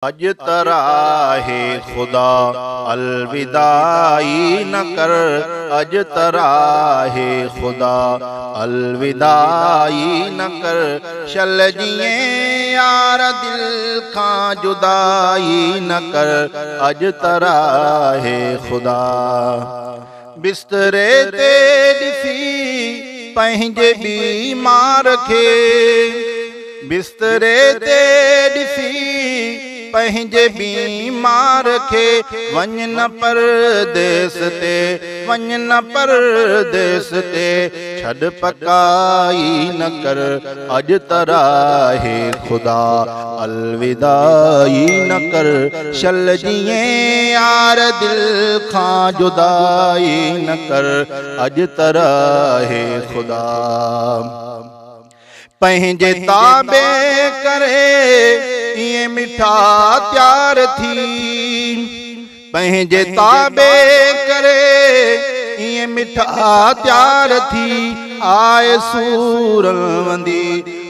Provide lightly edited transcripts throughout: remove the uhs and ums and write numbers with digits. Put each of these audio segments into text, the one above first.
अज तराहे खुदा अलविदाई न कर, अज तराहे खुदा अलविदाई न कर। शल जिए यार दिल खां जुदाई न कर, अज तराहे खुदा। बिस्तरे ते ॾिसी पंहिंजे बीमार खे, बिस्तरे ते ॾिसी पंहिंजे बीमार खे, वञ न परदेस ते, वञ न परदेस ते, छॾ पकाई न कर, अज तराहे खुदा अलविदाई न कर। शल जिए यार दिल खां जुदाई न कर, अज तराहे खुदा। पंहिंजे ताबे करे इए मिठा त्यार थी, पंहिंजे ताबे करे इए मिठा त्यार थी। आए सूरन वंदी,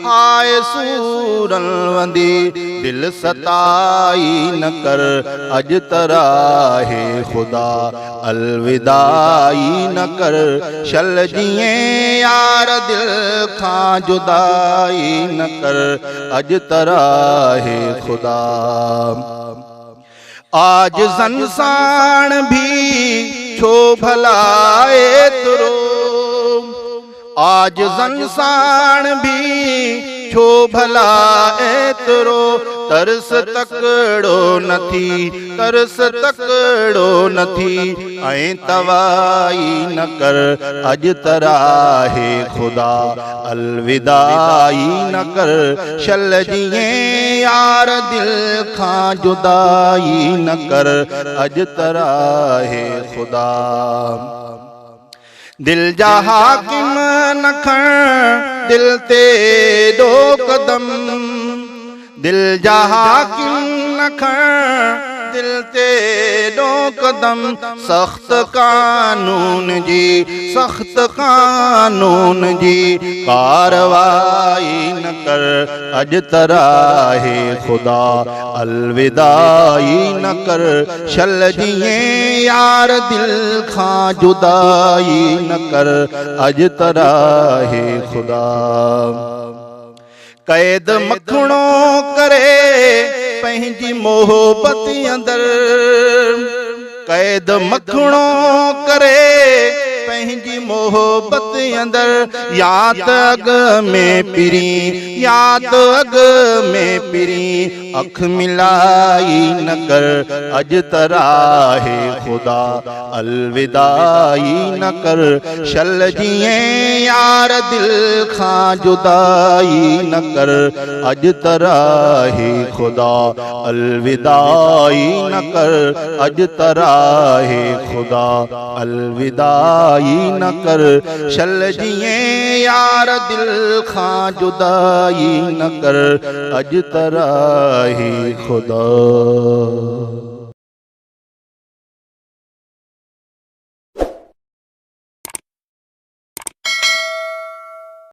आए सूरन वंदी, दिल सताई न कर, अज तराहे खुदा अलविदाई न कर। शल जिए यार दिल खां जुदाई न कर, अज तराहे खुदा। आज ज़ंसाण भी छो भलाए तुरो, आज ज़ंसाण भी छो भला एतिरो, तरस तकड़ो नथी, तरस तकड़ो नथी, ऐं तवाई न कर, अज तराहे खुदा अलविदाई न कर। शल जिए यार दिल खां जुदाई न कर, अज तराहे खुदा। दिल जा हाकिम न खण दिल ते दो कदम, दिल जा हाकिम न खण दिल ते दो कदम, सख्त कानून जी, सख्त कानून जी, कारवाई न कर, अज तराहे खुदा अलविदाई न कर। शल जिए यार दिल खां जुदाई न कर, अज तराहे खुदा। कैद मखणो करे पंहिंजी मोहब्बत अंदर, कैद मखणो करे पंहिंजी मोहब्बत अंदर, या त अग में पिरी, या त अग में पिरी, अख मिलाई न कर, अज तराहे खुदा अलविदाई न कर। शल जिए यार दिल खां जुदाई न कर, अज तराहे खुदा अलविदाई न कर, अज तराहे खुदा अलविदाई न कर। शल जिए यार दिल खां जुदाई न कर, अज तराहे खुदा।